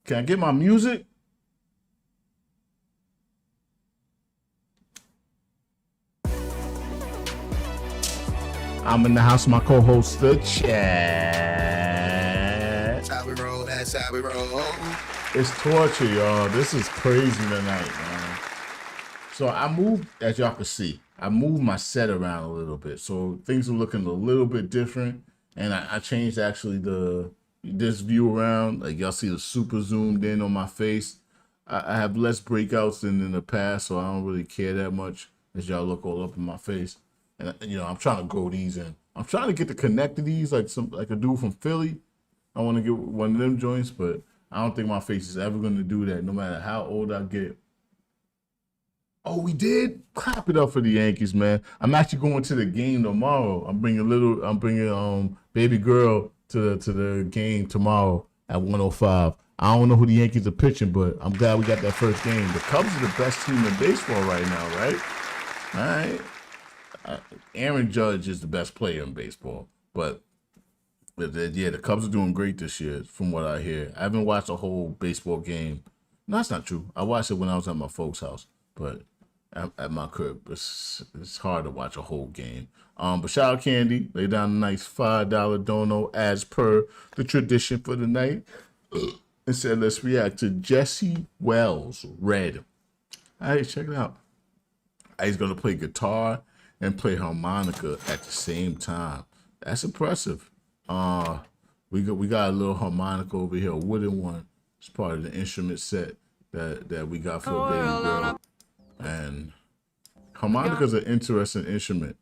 Can I get my music? I'm in the house, my co-host, the chat. That's how we roll. That's how we roll. It's torture, y'all. This is crazy tonight, man. So I moved, as y'all can see, I moved my set around a little bit. So things are looking a little bit different. And I changed actually this view around. Like y'all see the super zoomed in on my face. I have less breakouts than in the past, so I don't really care that much as y'all look all up in my face. And you know, I'm trying to grow these in. I'm trying to get to connect to these like a dude from Philly. I want to get one of them joints, but I don't think my face is ever going to do that, no matter how old I get. Oh, we did? Clap it up for the Yankees, man. I'm actually going to the game tomorrow. I'm bringing baby girl to the game tomorrow at 1:05. I don't know who the Yankees are pitching, but I'm glad we got that first game. The Cubs are the best team in baseball right now, right? All right. Aaron Judge is the best player in baseball, but yeah, the Cubs are doing great this year, from what I hear. I haven't watched a whole baseball game. No, that's not true. I watched it when I was at my folks' house, but at my crib, it's hard to watch a whole game. But shout out Candy, lay down a nice $5 dono as per the tradition for the night, and said let's react to Jessie Wells Red. All right, check it out. He's gonna play guitar and play harmonica at the same time. That's impressive. We got a little harmonica over here, a wooden one. It's part of the instrument set that we got for a baby girl. And harmonica's an interesting instrument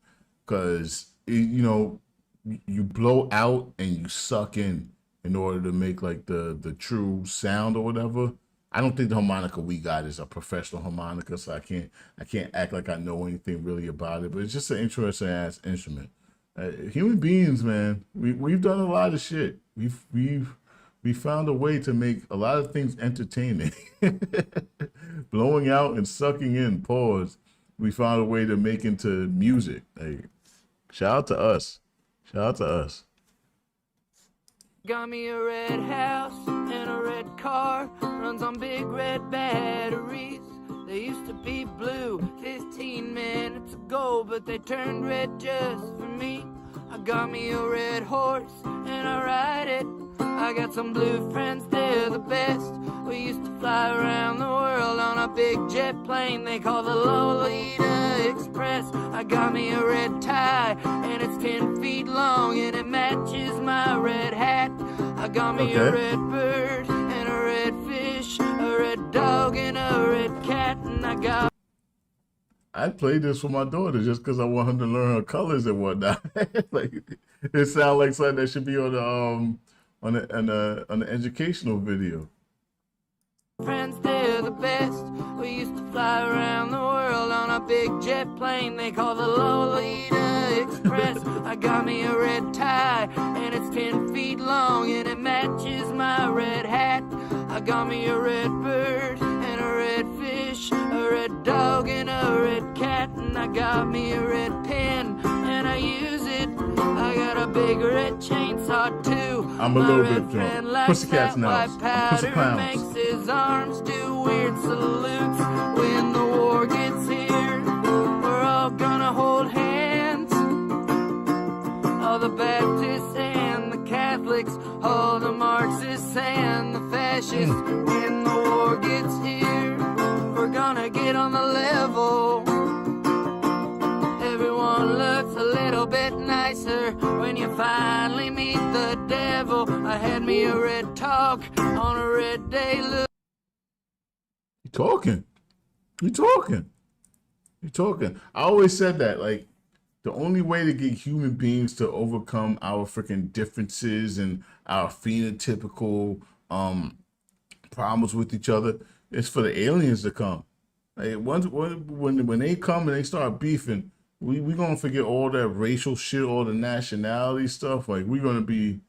because you know you blow out and you suck in order to make like the true sound or whatever. I don't think the harmonica we got is a professional harmonica, so I can't act like I know anything really about it. But it's just an interesting ass instrument. Human beings, man, we've done a lot of shit. We've found a way to make a lot of things entertaining. Blowing out and sucking in, pause. We found a way to make into music. Like, shout out to us. Shout out to us. Got me a red house and a red car, runs on big red batteries. They used to be blue 15 minutes ago, but they turned red just for me. I got me a red horse and I ride it. I got some blue friends, they're the best. We used to fly around the world on a big jet plane they call the Lolita Express. I got me a red tie and it's 10 feet long and it matches my red hat. I got me a red bird and a red fish, a red dog and a red cat, and I played this for my daughter just because I want her to learn her colors and whatnot. Like, it sounds like something that should be on the educational video. Friends, they're the best. We used to fly around the world on a big jet plane they call the Lolita Express. I got me a red tie and it's 10 feet long and it matches my red hat. I got me a red bird and a red fish, a red dog and a red cat, and I got me a red pen and I use it. I got a big red chainsaw too. I'm a little bit drunk. Pussycats now. Pussy clowns. Makes his arms do weird salutes. When the war gets here, we're all gonna hold hands. All the Baptists and the Catholics, all the Marxists and the fascists. When the war gets here, we're gonna get on the level. Everyone looks a little bit nicer when you finally meet the devil. I had me a red talk on a red day. Look. You talking. I always said that, like, the only way to get human beings to overcome our freaking differences and our phenotypical problems with each other is for the aliens to come. Like, when they come and they start beefing, we gonna forget all that racial shit, all the nationality stuff. Like, we're gonna be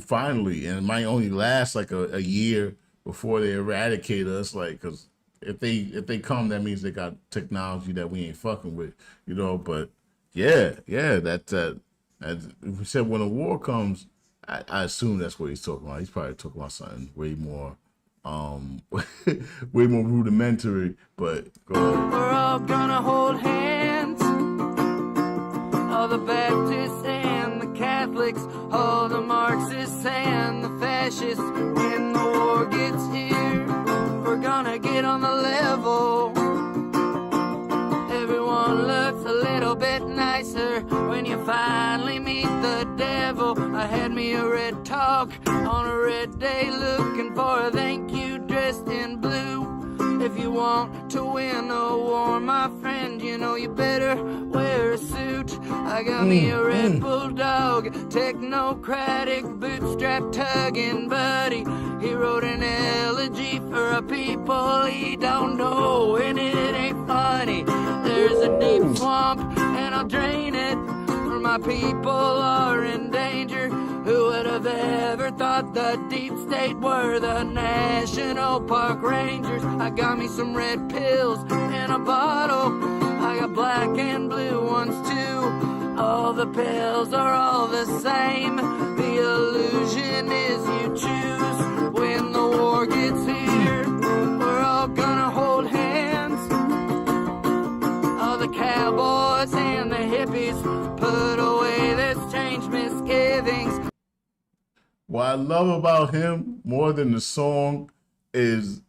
finally, and it might only last like a year before they eradicate us. Like, cause if they come, that means they got technology that we ain't fucking with, you know. But yeah, that as we said, when a war comes, I assume that's what he's talking about. He's probably talking about something way more way more rudimentary, but go ahead. We're all gonna hold hands, all the Baptists and the Catholics, all the Marxists and the fascists. When the war gets here, we're gonna get on the level. Everyone looks a little bit nicer when you finally meet the devil. I had me a red talk on a red day, looking for a thank you dressed in blue. If you want to win a war, my friend, you know you better wear a suit. I got me a red bulldog, technocratic, bootstrap tugging buddy. He wrote an elegy for a people he don't know, and it ain't funny. There's a deep swamp, and I'll drain it, for my people are in danger. Who would have ever thought the deep state were the National Park Rangers? I got me some red pills in a bottle. I got black and blue ones too. All the pills are all the same. The illusion is you choose. When the war gets here, we're all gonna hold hands. All the cowboys and the hippies, put away this change misgivings. What I love about him more than the song is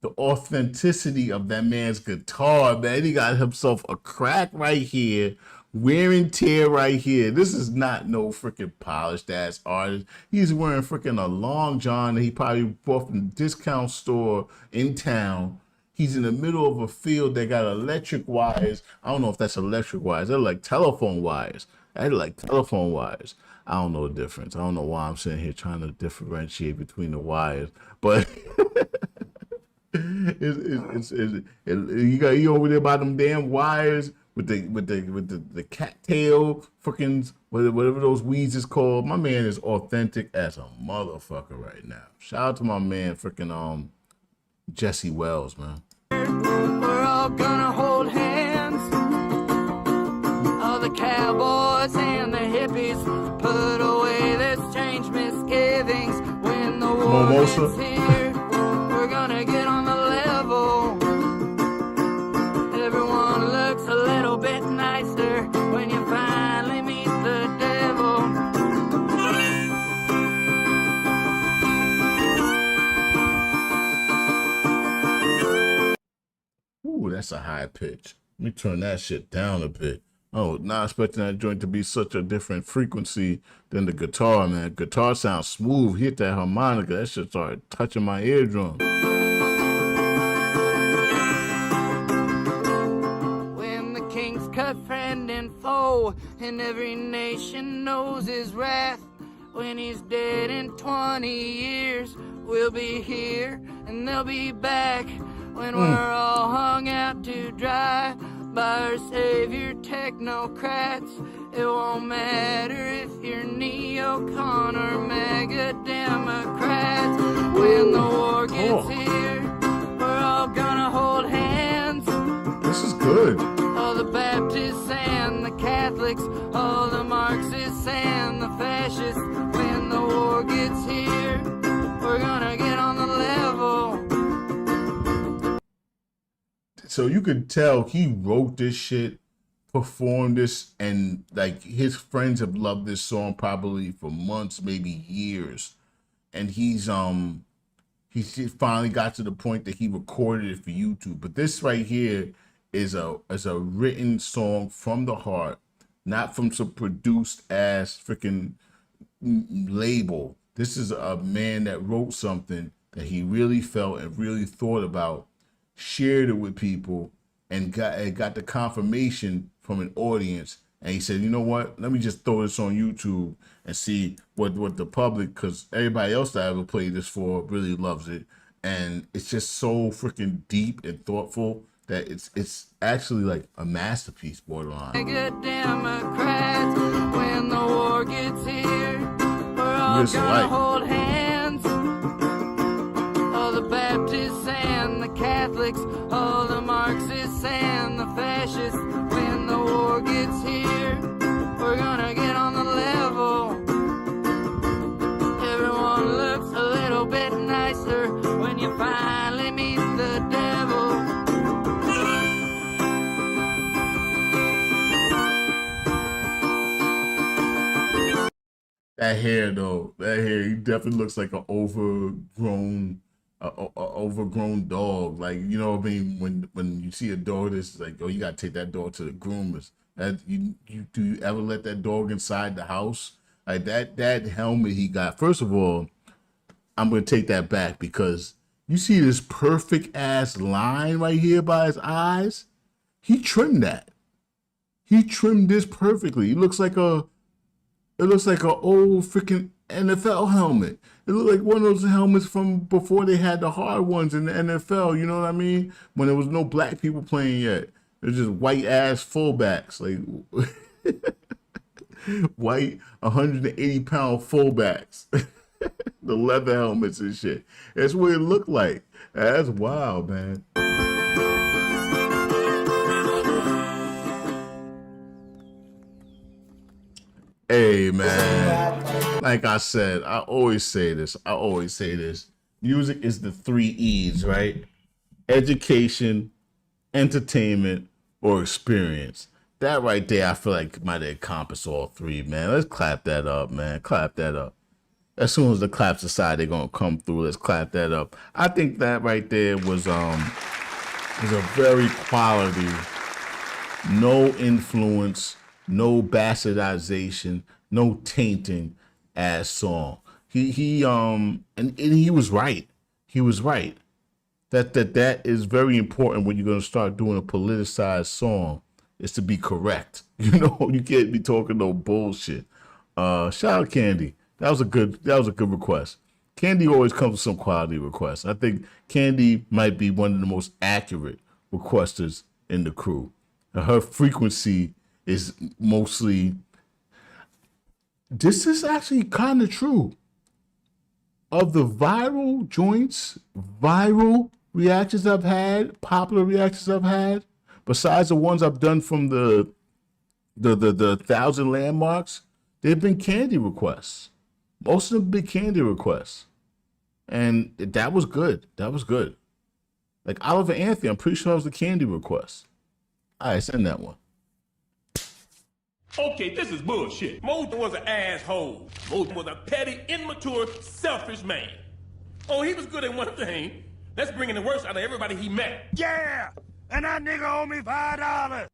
the authenticity of that man's guitar, man. He got himself a crack right here, wear and tear right here. This is not no freaking polished ass artist. He's wearing freaking a long john that he probably bought from the discount store in town. He's in the middle of a field that got electric wires. I don't know if that's electric wires. They're like telephone wires. They're like telephone wires. I don't know the difference. I don't know why I'm sitting here trying to differentiate between the wires, but you over there by them damn wires with the cattail freaking whatever those weeds is called. My man is authentic as a motherfucker right now. Shout out to my man freaking Jessie Wells, man. We're all gonna hold hands. All the cowboys and the hippies, put away this change misgivings. When the war gets here, we're gonna get on the level. Everyone looks a little bit nicer when you finally meet the devil. Ooh, that's a high pitch. Let me turn that shit down a bit. Oh, not expecting that joint to be such a different frequency than the guitar, man. Guitar sounds smooth. Hit that harmonica. That shit started touching my eardrum. When the kings cut friend and foe, and every nation knows his wrath. When he's dead in 20 years, we'll be here and they'll be back. When we're all hung out to dry by our savior technocrats, it won't matter if you're neocon or mega Democrats. When the war gets here, we're all gonna hold hands. This is good. All the Baptists and the Catholics, all the Marxists and the fascists. When the war gets here, we're gonna get on the level. So you could tell he wrote this shit, performed this, and like his friends have loved this song probably for months, maybe years. And he finally got to the point that he recorded it for YouTube. But this right here is a written song from the heart, not from some produced ass freaking label. This is a man that wrote something that he really felt and really thought about, shared it with people, and got the confirmation from an audience. And he said, you know what? Let me just throw this on YouTube and see what the public, because everybody else that I ever played this for really loves it. And it's just so freaking deep and thoughtful that it's actually like a masterpiece, borderline. Good Democrats, when the war gets here, we're all gonna hold hands. All the Baptists and the Catholics, all the Marxists and the fascists. When the war gets here, we're gonna get on the level. Everyone looks a little bit nicer That hair though, that hair, he definitely looks like an overgrown dog. Like, you know what I mean? When you see a dog that's like, oh, you gotta take that dog to the groomers. That you do you ever let that dog inside the house? Like that helmet he got. First of all, I'm gonna take that back because you see this perfect ass line right here by his eyes. He trimmed that. He trimmed this perfectly. It looks like an old freaking NFL helmet. It looked like one of those helmets from before they had the hard ones in the NFL. You know what I mean? When there was no black people playing yet. It was just white ass fullbacks, like white 180-pound fullbacks. The leather helmets and shit. That's what it looked like. That's wild, man. Hey, man. Like I said, I always say this. Music is the 3 E's, right? Education, entertainment, or experience. That right there, I feel like might have encompassed all 3, man. Let's clap that up, man. Clap that up. As soon as the claps aside, they're gonna come through. Let's clap that up. I think that right there was a very quality, no influence, no bastardization, no tainting ass song. And he was right. He was right. That is very important when you're gonna start doing a politicized song, is to be correct. You know, you can't be talking no bullshit. Shout out Candy. That was a good request. Candy always comes with some quality requests. I think Candy might be one of the most accurate requesters in the crew. Her frequency is mostly. This is actually kind of true. Of the viral joints, viral reactions I've had, popular reactions I've had, besides the ones I've done from the 1,000 landmarks, they've been Candy requests. Most of them been Candy requests. And that was good. That was good. Like Oliver Anthony, I'm pretty sure that was the Candy request. All right, send that one. Okay, this is bullshit. Moseefus was an asshole. Moseefus was a petty, immature, selfish man. Oh, he was good at one thing. That's bringing the worst out of everybody he met. Yeah! And that nigga owe me $5.